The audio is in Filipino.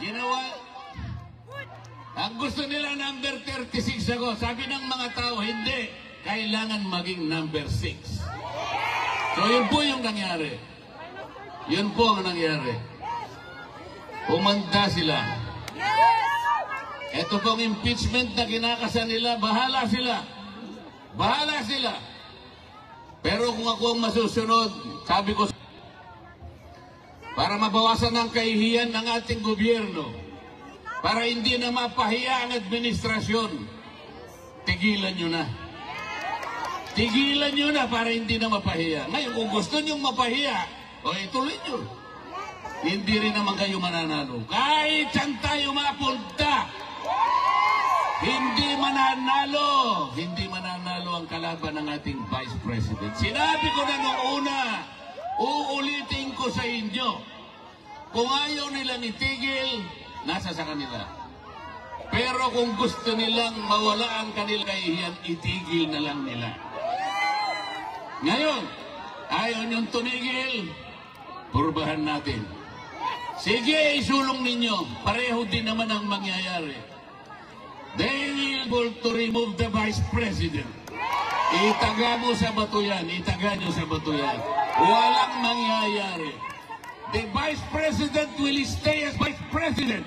Ginawa. Ang gusto nila number 36 ako. Sabi ng mga tao, hindi. Kailangan maging number 6. So yun po yung nangyari. Yun po ang nangyari. Pumanda sila. Ito pong impeachment na kinakasa nila, bahala sila. Bahala sila. Pero kung ako ang masusunod, sabi ko, para mabawasan ang kahihiyan ng ating gobyerno, para hindi na mapahiya ang administrasyon, tigilan nyo na. Tigilan nyo na para hindi na mapahiya. Ngayon, kung gusto nyo mapahiya, o ituloy nyo. Hindi rin naman kayo mananalo. Kahit saan tayo mapunta, hindi mananalo. Hindi mananalo ang kalaban ng ating Vice President. Sinabi ko na noong una, uulitin ko sa inyo, kung ayaw nilang itigil, nasa sa kanila. Pero kung gusto nilang mawala ang kanilang kahihiyan, itigil na lang nila. Ngayon, ayaw niyong tumigil, purbahan natin. Sige, isulong ninyo. Pareho din naman ang mangyayari. They will be able to remove the Vice President. Itaga mo sa bato yan. Itaga nyo sa bato yan. Walang mangyayari. The Vice President will stay as Vice President.